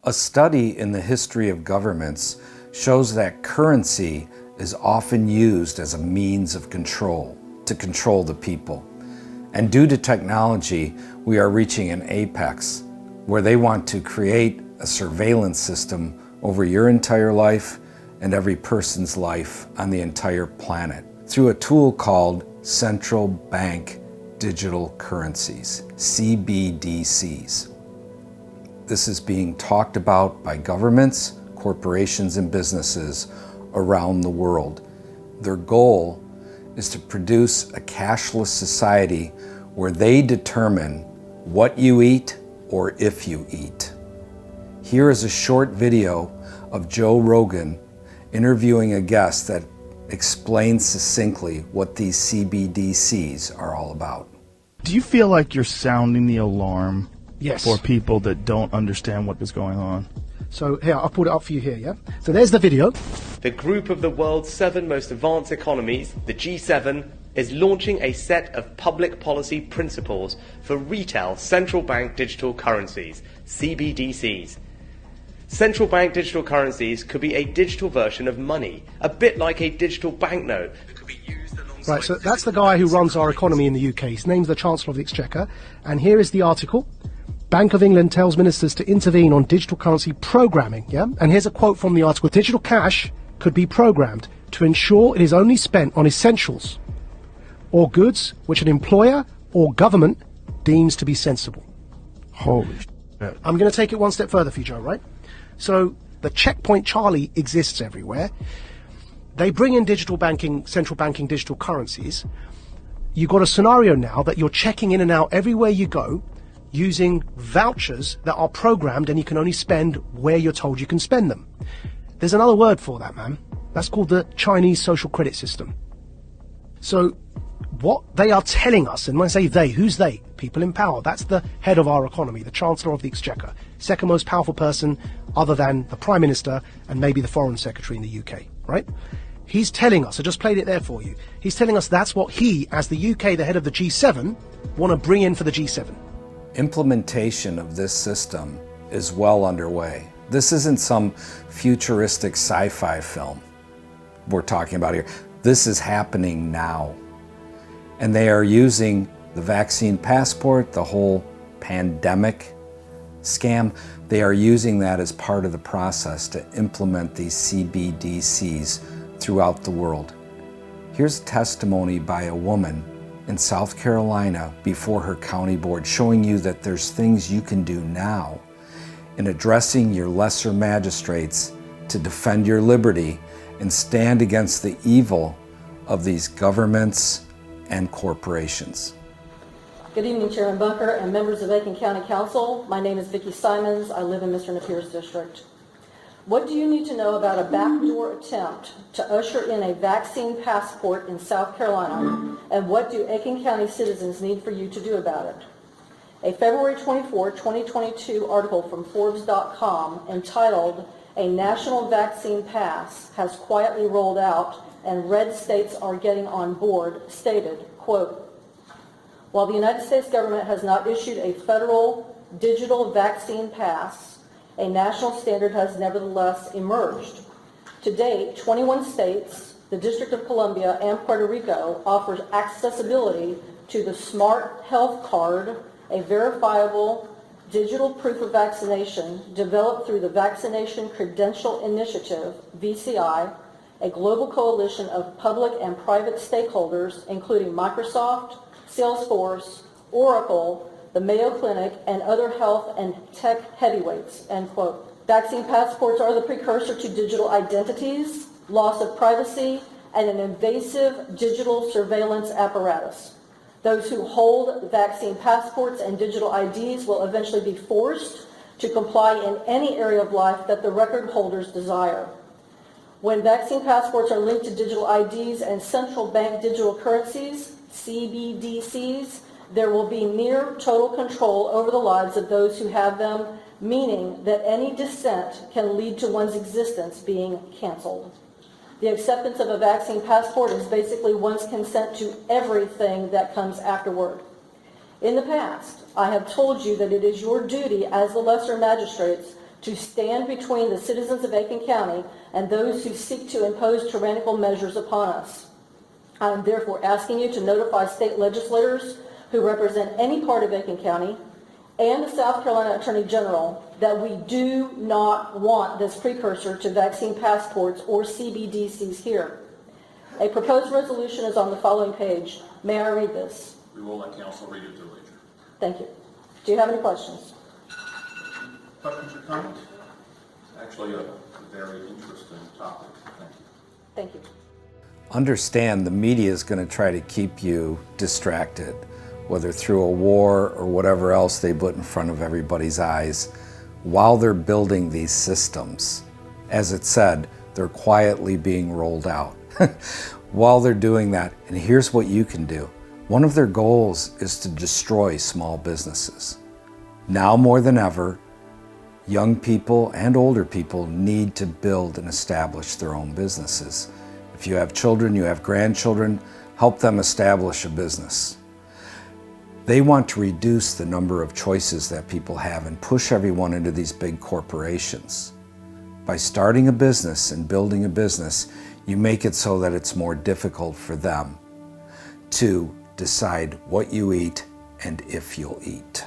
A study in the history of governments shows that currency is often used as a means of control, to control the people. And due to technology, we are reaching an apex where they want to create a surveillance system over your entire life and every person's life on the entire planet through a tool called Central Bank Digital Currencies, CBDCs. This is being talked about by governments, corporations, and businesses around the world. Their goal is to produce a cashless society where they determine what you eat or if you eat. Here is a short video of Joe Rogan interviewing a guest that explains succinctly what these CBDCs are all about. Do you feel like you're sounding the alarm Yes. for people that don't understand what is going on? So here, I'll put it up for you here, yeah? So there's the video. The group of the world's 7 most advanced economies, the G7, is launching a set of public policy principles for retail central bank digital currencies, CBDCs. Central bank digital currencies could be a digital version of money, a bit like a digital banknote that could be used alongside... Right, so that's the guy who runs our economy in the UK. His name's the Chancellor of the Exchequer. And here is the article. Bank of England tells ministers to intervene on digital currency programming, yeah? And here's a quote from the article. Digital cash could be programmed to ensure it is only spent on essentials or goods which an employer or government deems to be sensible. Holy shit. I'm going to take it one step further for you, Joe, right? So the checkpoint Charlie exists everywhere. They bring in digital banking, central banking digital currencies. You've got a scenario now that you're checking in and out everywhere you go using vouchers that are programmed and you can only spend where you're told you can spend them. There's another word for that, man. That's called the Chinese social credit system. So what they are telling us, and when I say they, who's they? People in power. That's the head of our economy, the Chancellor of the Exchequer, second most powerful person other than the Prime Minister and maybe the Foreign Secretary in the UK, right? He's telling us, I just played it there for you, he's telling us that's what he, as the UK, the head of the G7, want to bring in for the G7. Implementation of this system is well underway. This isn't some futuristic sci-fi film we're talking about here. This is happening now. And they are using the vaccine passport, the whole pandemic scam. They are using that as part of the process to implement these CBDCs throughout the world. Here's testimony by a woman in South Carolina before her county board showing you that there's things you can do now in addressing your lesser magistrates to defend your liberty and stand against the evil of these governments and corporations. Good evening, Chairman Bunker and members of Aiken County Council. My name is Vicki Simons. I live in Mr. Napier's district. What do you need to know about a backdoor attempt to usher in a vaccine passport in South Carolina, and what do Aiken County citizens need for you to do about it? A February 24, 2022 article from Forbes.com entitled "A National Vaccine Pass Has Quietly Rolled Out and Red States Are Getting on Board" stated, quote, "While the United States government has not issued a federal digital vaccine pass, a national standard has nevertheless emerged. To date, 21 states, the District of Columbia, and Puerto Rico offers accessibility to the Smart Health Card, a verifiable digital proof of vaccination developed through the Vaccination Credential Initiative, VCI, a global coalition of public and private stakeholders, including Microsoft, Salesforce, Oracle, the Mayo Clinic, and other health and tech heavyweights," end quote. Vaccine passports are the precursor to digital identities, loss of privacy, and an invasive digital surveillance apparatus. Those who hold vaccine passports and digital IDs will eventually be forced to comply in any area of life that the record holders desire. When vaccine passports are linked to digital IDs and central bank digital currencies, CBDCs, there will be near total control over the lives of those who have them, meaning that any dissent can lead to one's existence being canceled. The acceptance of a vaccine passport is basically one's consent to everything that comes afterward. In the past, I have told you that it is your duty as the lesser magistrates to stand between the citizens of Aiken County and those who seek to impose tyrannical measures upon us. I am therefore asking you to notify state legislators who represent any part of Aiken County and the South Carolina Attorney General that we do not want this precursor to vaccine passports or CBDCs here. A proposed resolution is on the following page. May I read this? We will let counsel read it to the ledger. Thank you. Do you have any questions? Questions or comments? Actually, a very interesting topic. Thank you. Thank you. Understand the media is going to try to keep you distracted, whether through a war or whatever else they put in front of everybody's eyes, while they're building these systems. As it said, they're quietly being rolled out. While they're doing that, and here's what you can do. One of their goals is to destroy small businesses. Now more than ever, young people and older people need to build and establish their own businesses. If you have children, you have grandchildren, help them establish a business. They want to reduce the number of choices that people have and push everyone into these big corporations. By starting a business and building a business, you make it so that it's more difficult for them to decide what you eat and if you'll eat.